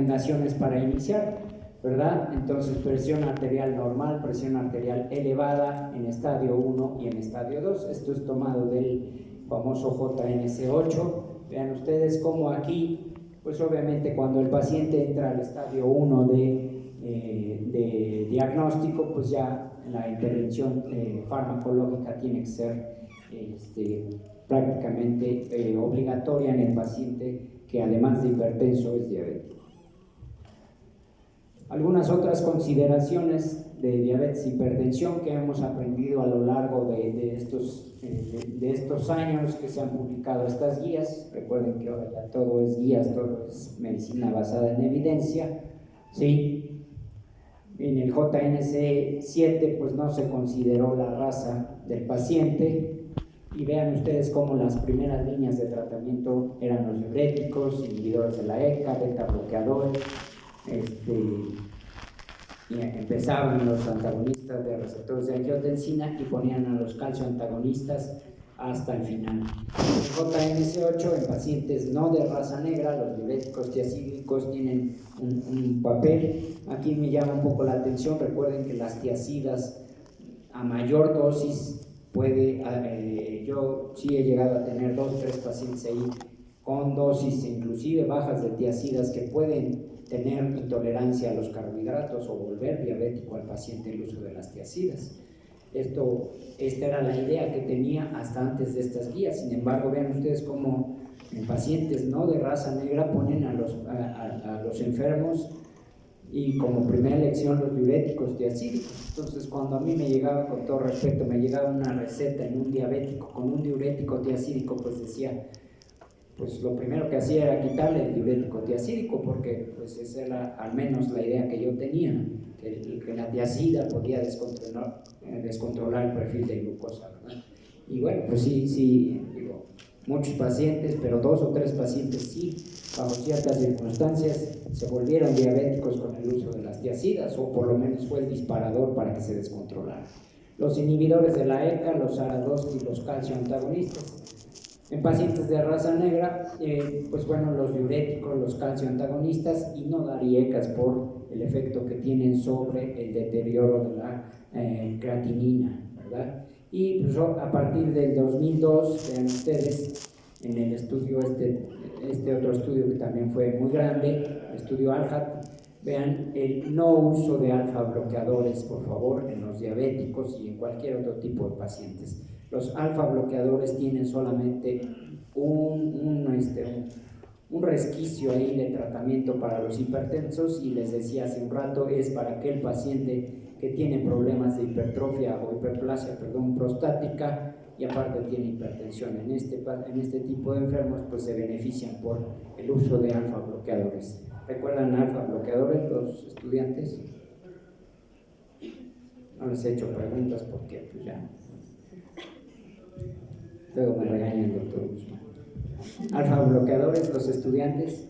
recomendaciones para iniciar, ¿verdad? Entonces, presión arterial normal, presión arterial elevada en estadio 1 y en estadio 2. Esto es tomado del famoso JNS8. Vean ustedes cómo aquí, pues obviamente cuando el paciente entra al estadio 1 de diagnóstico, pues ya la intervención farmacológica tiene que ser prácticamente obligatoria en el paciente que además de hipertenso es diabético. Algunas otras consideraciones de diabetes e hipertensión que hemos aprendido a lo largo de estos años que se han publicado estas guías. Recuerden que ahora ya todo es guías, todo es medicina basada en evidencia, ¿sí? En el JNS7 pues no se consideró la raza del paciente, y vean ustedes cómo las primeras líneas de tratamiento eran los diuréticos, inhibidores de la ECA, beta bloqueadores, y empezaban los antagonistas de receptores de angiotensina y ponían a los calcioantagonistas hasta el final. El JNS8 en pacientes no de raza negra, los diuréticos tiacídicos tienen un papel. Aquí me llama un poco la atención, recuerden que las tiacidas a mayor dosis yo sí he llegado a tener 2 o 3 pacientes ahí con dosis inclusive bajas de tiacidas que pueden tener intolerancia a los carbohidratos o volver diabético al paciente el uso de las tiacidas. Esta era la idea que tenía hasta antes de estas guías. Sin embargo, vean ustedes cómo en pacientes no de raza negra ponen a los enfermos y como primera elección los diuréticos tiacídicos. Entonces, cuando a mí me llegaba, con todo respeto, me llegaba una receta en un diabético con un diurético tiacídico, pues decía, pues lo primero que hacía era quitarle el diurético tiacídico, porque pues esa era al menos la idea que yo tenía, que la tiacida podía descontrolar el perfil de glucosa, ¿verdad? Y bueno, pues sí, digo, muchos pacientes, pero 2 o 3 pacientes sí, bajo ciertas circunstancias, se volvieron diabéticos con el uso de las tiacidas, o por lo menos fue el disparador para que se descontrolara. Los inhibidores de la ECA, los ARA2 y los calcioantagonistas. En pacientes de raza negra, pues bueno, los diuréticos, los calcioantagonistas y no dar IECAS por el efecto que tienen sobre el deterioro de la creatinina, ¿verdad? Y pues a partir del 2002, vean ustedes, en el estudio este otro estudio que también fue muy grande, el estudio ALHAT, vean el no uso de alfa bloqueadores, por favor, en los diabéticos y en cualquier otro tipo de pacientes. Los alfa bloqueadores tienen solamente un resquicio ahí de tratamiento para los hipertensos, y les decía hace un rato, es para aquel paciente que tiene problemas de hipertrofia o hiperplasia, prostática, y aparte tiene hipertensión. En este tipo de enfermos pues se benefician por el uso de alfa bloqueadores. ¿Recuerdan alfa bloqueadores los estudiantes? No les he hecho preguntas porque pues ya luego me regaña el doctor Guzmán. Alfa bloqueadores, los estudiantes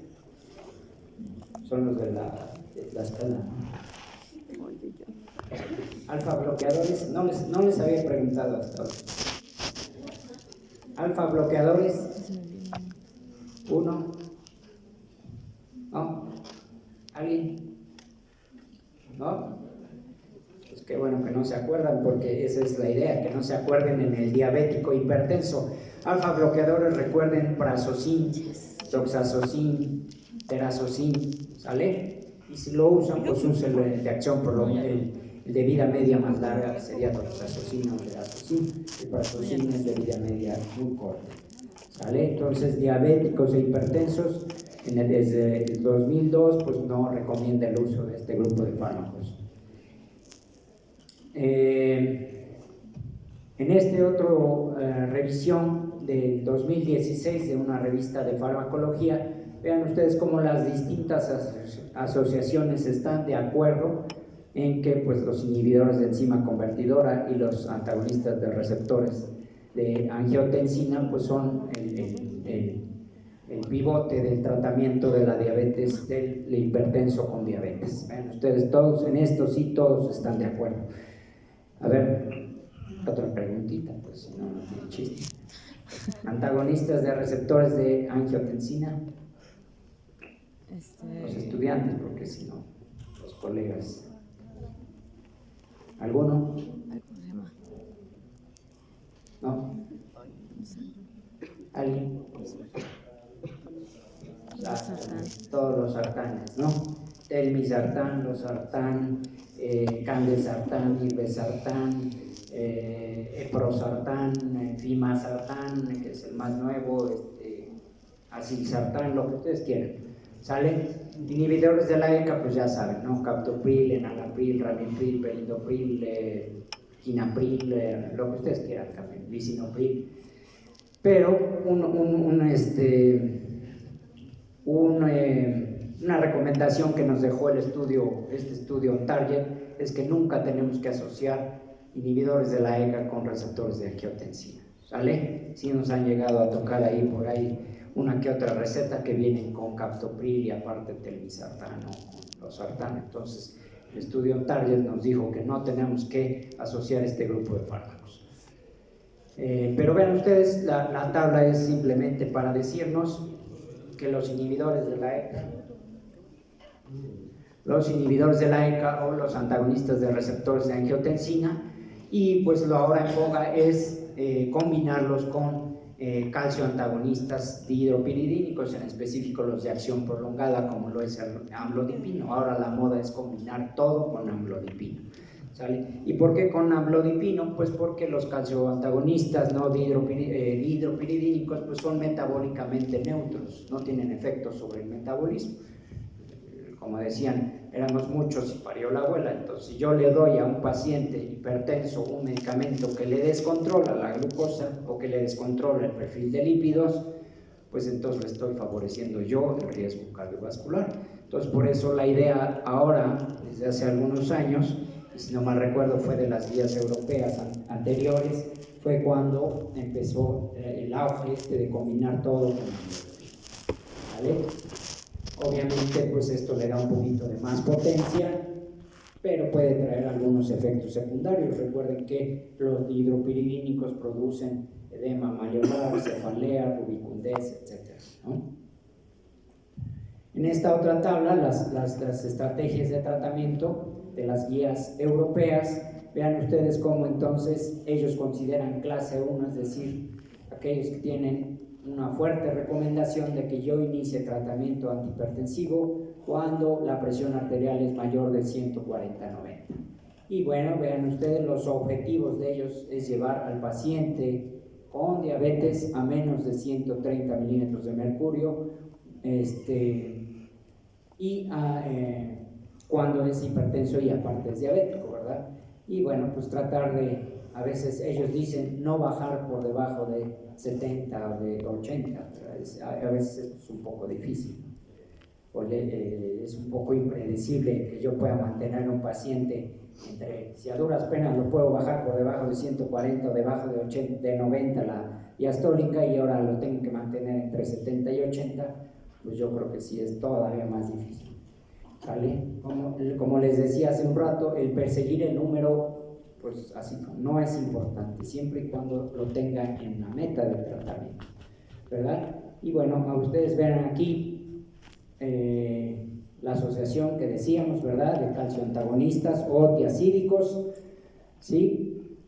son los de la escala. Alfa bloqueadores, no les había preguntado hasta ahora. Alfa bloqueadores, 1. ¿No? ¿Alguien? ¿No? Pues qué bueno que no se acuerdan, porque esa es la idea, que no se acuerden en el diabético hipertenso. Alfa bloqueadores, recuerden prazosine, doxazocin, terazocin, ¿sale? Y si lo usan, pues úsenlo en el de acción prolongada, el de vida media más larga sería doxazocin o terazocin. El prazosine es de vida media muy corta, ¿sale? Entonces, diabéticos e hipertensos, desde el 2002, pues no recomienda el uso de este grupo de fármacos. En este otro revisión del 2016 de una revista de farmacología, vean ustedes cómo las distintas asociaciones están de acuerdo en que pues, los inhibidores de enzima convertidora y los antagonistas de receptores de angiotensina pues son el pivote del tratamiento de la diabetes, del hipertenso con diabetes. Vean ustedes, todos en esto sí, todos están de acuerdo. A ver, otra preguntita, pues si no, no tiene chiste. Antagonistas de receptores de angiotensina. Los estudiantes, porque si no, los colegas. ¿Alguno? ¿Cómo se llama? ¿No? ¿Alguien? Todos los sartanes, ¿no? Telmisartán, losartán, candesartán, irbesartán, eprosartán, fimasartán, que es el más nuevo, acilsartán, lo que ustedes quieran. ¿Sale? Inhibidores de la ECA, pues ya saben, ¿no? Captopril, enalapril, ramipril, perindopril, quinapril, lo que ustedes quieran también, lisinopril. Pero una recomendación que nos dejó este estudio Target es que nunca tenemos que asociar inhibidores de la ECA con receptores de angiotensina. ¿Sale? Sí nos han llegado a tocar ahí por ahí una que otra receta que vienen con captopril y aparte telmisartán o losartán. Entonces el estudio Target nos dijo que no tenemos que asociar este grupo de fármacos. Pero vean ustedes, la tabla es simplemente para decirnos que los inhibidores de la ECA o los antagonistas de receptores de angiotensina, y pues lo ahora en boga es combinarlos con calcio antagonistas dihidropiridínicos, en específico los de acción prolongada como lo es el amlodipino. Ahora la moda es combinar todo con amlodipino. ¿Sale? ¿Y por qué con amlodipino? Pues porque los calcioantagonistas no dihidropiridínicos pues son metabólicamente neutros, no tienen efectos sobre el metabolismo. Como decían, éramos muchos y parió la abuela. Entonces, si yo le doy a un paciente hipertenso un medicamento que le descontrola la glucosa o que le descontrola el perfil de lípidos, pues entonces le estoy favoreciendo yo el riesgo cardiovascular. Entonces, por eso la idea ahora, desde hace algunos años, y si no mal recuerdo fue de las guías europeas anteriores, fue cuando empezó el auge de combinar todo con amlodipino. ¿Vale? Obviamente pues esto le da un poquito de más potencia, pero puede traer algunos efectos secundarios. Recuerden que los dihidropiridínicos producen edema mayoral, cefalea, rubicundez, etc., ¿no? En esta otra tabla, las estrategias de tratamiento de las guías europeas, vean ustedes cómo entonces ellos consideran clase 1, es decir, aquellos que tienen una fuerte recomendación de que yo inicie tratamiento antihipertensivo cuando la presión arterial es mayor de 140/90. Y bueno, vean ustedes, los objetivos de ellos es llevar al paciente con diabetes a menos de 130 milímetros de mercurio, cuando es hipertenso y aparte es diabético, ¿verdad? Y bueno, pues tratar de, a veces ellos dicen no bajar por debajo de 70 o de 80, a veces es un poco difícil, es un poco impredecible que yo pueda mantener a un paciente si a duras penas lo puedo bajar por debajo de 140 o debajo de 90 la diastólica y ahora lo tengo que mantener entre 70 y 80, pues yo creo que sí es todavía más difícil. ¿Vale? Como les decía hace un rato, el perseguir el número pues así no es importante, siempre y cuando lo tengan en la meta del tratamiento, ¿verdad? Y bueno, a ustedes ven aquí la asociación que decíamos, ¿verdad? De calcioantagonistas o tiacídicos, ¿sí?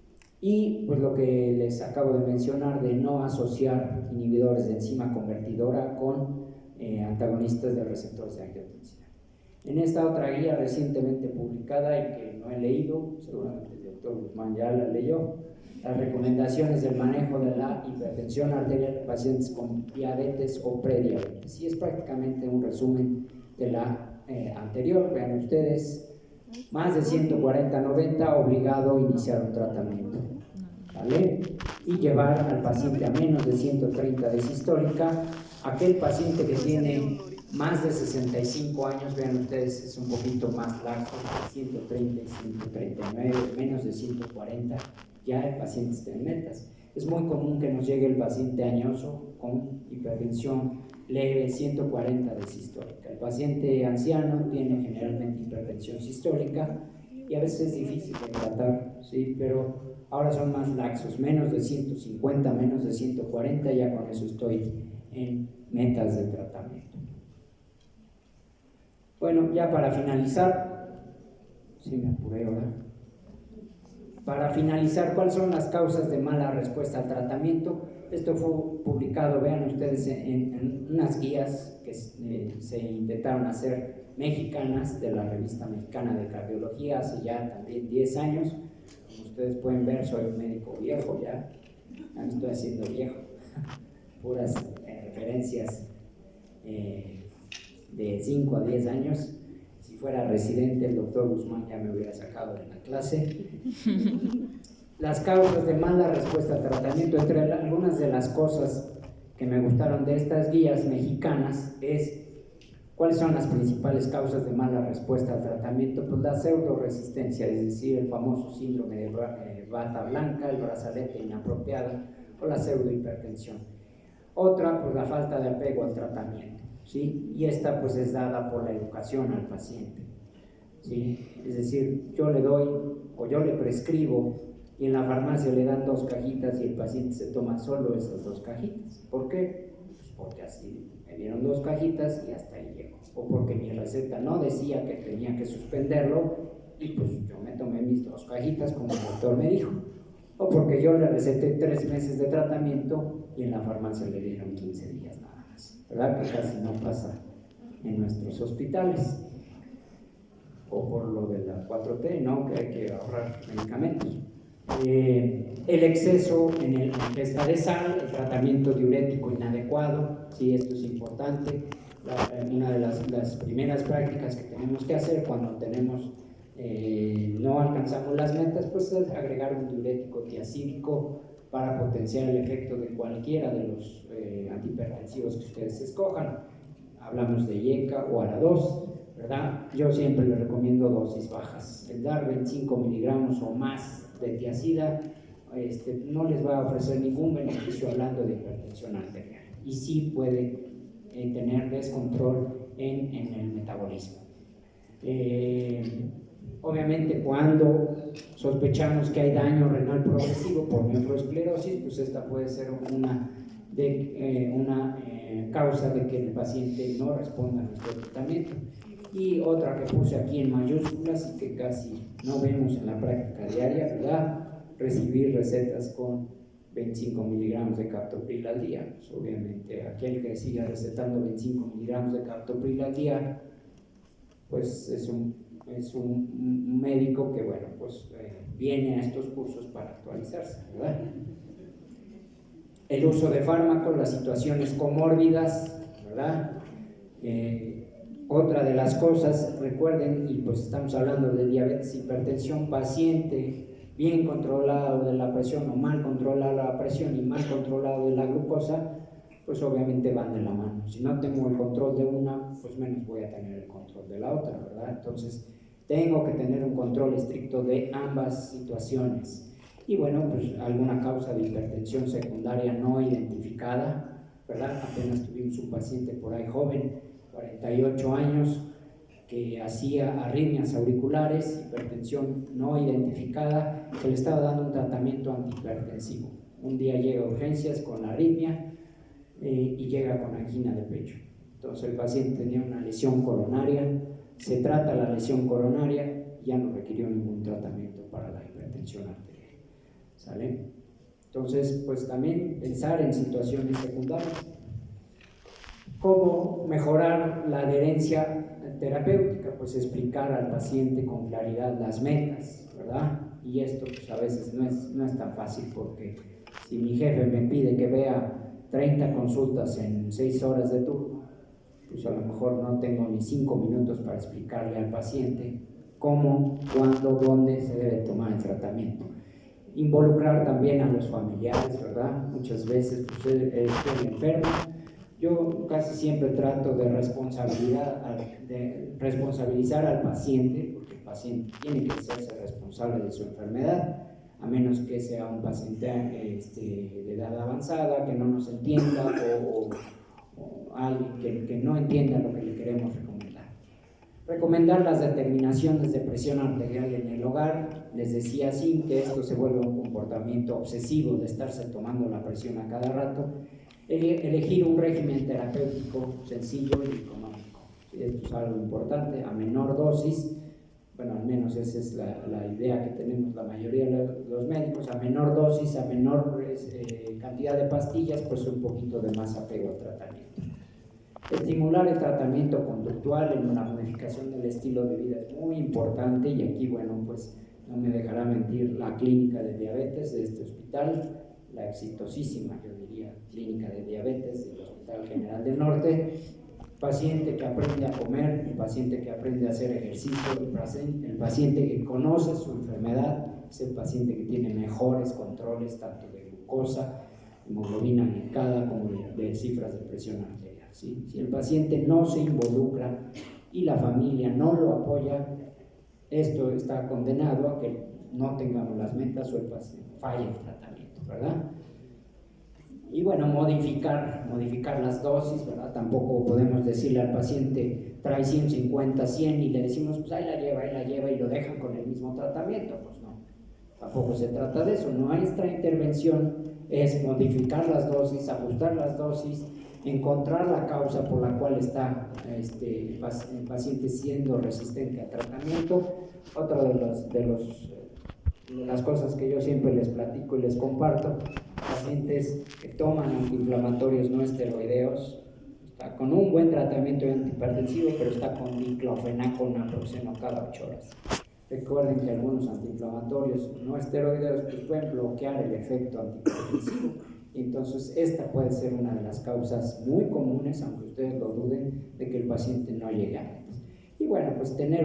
Y pues lo que les acabo de mencionar de no asociar inhibidores de enzima convertidora con antagonistas de receptores de angiotensina. En esta otra guía recientemente publicada y que no he leído, seguramente el doctor Guzmán ya la leyó, las recomendaciones del manejo de la hipertensión arterial en pacientes con diabetes o prediabetes. Y es prácticamente un resumen de la anterior. Vean ustedes, más de 140/90, obligado a iniciar un tratamiento, ¿vale? Y llevar al paciente a menos de 130 de sistólica. Aquel paciente que tiene más de 65 años, vean ustedes, es un poquito más laxo, 130 y 139, menos de 140, ya el paciente está en metas. Es muy común que nos llegue el paciente añoso con hipertensión leve, 140 de sistólica. El paciente anciano tiene generalmente hipertensión sistólica y a veces es difícil de tratar, ¿sí? Pero ahora son más laxos, menos de 150, menos de 140, ya con eso estoy en metas de tratamiento. Bueno, ya para finalizar, sí me apuré ahora. Para finalizar, ¿cuáles son las causas de mala respuesta al tratamiento? Esto fue publicado, vean ustedes, en unas guías que se intentaron hacer mexicanas de la Revista Mexicana de Cardiología hace ya también 10 años. Como ustedes pueden ver, soy un médico viejo ya me estoy haciendo viejo. Puras referencias de 5 a 10 años. Si fuera residente, el doctor Guzmán ya me hubiera sacado de la clase. Las causas de mala respuesta al tratamiento, entre algunas de las cosas que me gustaron de estas guías mexicanas es cuáles son las principales causas de mala respuesta al tratamiento. Pues la pseudoresistencia, es decir, el famoso síndrome de bata blanca, el brazalete inapropiado o la pseudohipertensión. Otra, pues la falta de apego al tratamiento, ¿sí? Y esta pues es dada por la educación al paciente, ¿sí? Es decir, yo le doy o yo le prescribo y en la farmacia le dan 2 cajitas y el paciente se toma solo esas 2 cajitas. ¿Por qué? Pues porque así me dieron 2 cajitas y hasta ahí llego. O porque mi receta no decía que tenía que suspenderlo y pues yo me tomé mis 2 cajitas como el doctor me dijo. O porque yo le receté 3 meses de tratamiento y en la farmacia le dieron 15 días nada más, ¿verdad? Que casi no pasa en nuestros hospitales. O por lo de la 4T, ¿no? Que hay que ahorrar medicamentos. El exceso en la ingesta de sal, el tratamiento diurético inadecuado, sí, esto es importante. Una de las primeras prácticas que tenemos que hacer cuando no alcanzamos las metas, pues es agregar un diurético tiacídico para potenciar el efecto de cualquiera de los antihipertensivos que ustedes escojan. Hablamos de IECA o ARA2, ¿verdad? Yo siempre les recomiendo dosis bajas. El dar 25 miligramos o más de tiacida no les va a ofrecer ningún beneficio hablando de hipertensión arterial y sí puede tener descontrol en el metabolismo. Obviamente cuando sospechamos que hay daño renal progresivo por nefroesclerosis, pues esta puede ser una causa de que el paciente no responda a nuestro tratamiento. Y otra que puse aquí en mayúsculas y que casi no vemos en la práctica diaria, ¿verdad? Recibir recetas con 25 miligramos de captopril al día. Pues obviamente aquel que siga recetando 25 miligramos de captopril al día, pues es un médico que, bueno, pues viene a estos cursos para actualizarse, ¿verdad? El uso de fármacos, las situaciones comórbidas, ¿verdad? Otra de las cosas, recuerden, y pues estamos hablando de diabetes, hipertensión, paciente bien controlado de la presión o mal controlado la presión y mal controlado de la glucosa, pues obviamente van de la mano. Si no tengo el control de una, pues menos voy a tener el control de la otra, ¿verdad? Entonces, tengo que tener un control estricto de ambas situaciones. Y bueno, pues alguna causa de hipertensión secundaria no identificada, ¿verdad? Apenas tuvimos un paciente por ahí joven, 48 años, que hacía arritmias auriculares, hipertensión no identificada, se le estaba dando un tratamiento antihipertensivo. Un día llega a urgencias con arritmia y llega con angina de pecho. Entonces el paciente tenía una lesión coronaria, se trata la lesión coronaria y ya no requirió ningún tratamiento para la hipertensión arterial. ¿Sale? Entonces, pues también pensar en situaciones secundarias. ¿Cómo mejorar la adherencia terapéutica? Pues explicar al paciente con claridad las metas, ¿verdad? Y esto pues a veces no es tan fácil, porque si mi jefe me pide que vea 30 consultas en 6 horas de turno, pues a lo mejor no tengo ni 5 minutos para explicarle al paciente cómo, cuándo, dónde se debe tomar el tratamiento. Involucrar también a los familiares, ¿verdad? Muchas veces pues, estoy enfermo. Yo casi siempre trato de responsabilizar al paciente, porque el paciente tiene que hacerse responsable de su enfermedad, a menos que sea un paciente de edad avanzada, que no nos entienda o alguien que no entienda lo que le queremos recomendar. Recomendar las determinaciones de presión arterial en el hogar. Les decía así que esto se vuelve un comportamiento obsesivo de estarse tomando la presión a cada rato. Elegir un régimen terapéutico sencillo y económico. esto es algo importante, a menor dosis, bueno, al menos esa es la idea que tenemos la mayoría de los médicos, a menor dosis, a menor cantidad de pastillas, pues un poquito de más apego al tratamiento. Estimular el tratamiento conductual en una modificación del estilo de vida es muy importante, y aquí, bueno, pues no me dejará mentir la clínica de diabetes de este hospital, la exitosísima, yo diría, clínica de diabetes del Hospital General del Norte. Paciente que aprende a comer, el paciente que aprende a hacer ejercicio, el paciente que conoce su enfermedad, es el paciente que tiene mejores controles tanto de glucosa, hemoglobina glicada, como de cifras de presión arterial, ¿sí? Si el paciente no se involucra y la familia no lo apoya, esto está condenado a que no tengamos las metas o el paciente falle el tratamiento, ¿verdad? Y bueno, modificar las dosis, ¿verdad? Tampoco podemos decirle al paciente, trae 150, 100 y le decimos, pues ahí la lleva y lo dejan con el mismo tratamiento. Pues no, tampoco se trata de eso. Nuestra intervención es modificar las dosis, ajustar las dosis, encontrar la causa por la cual está el paciente siendo resistente al tratamiento. Otra de las cosas que yo siempre les platico y les comparto, pacientes que toman antiinflamatorios no esteroideos, está con un buen tratamiento antihipertensivo, pero está con diclofenaco, naproxeno cada 8 horas. Recuerden que algunos antiinflamatorios no esteroideos pues pueden bloquear el efecto antihipertensivo, y entonces esta puede ser una de las causas muy comunes, aunque ustedes lo duden, de que el paciente no llegue a metas. Y bueno, pues tener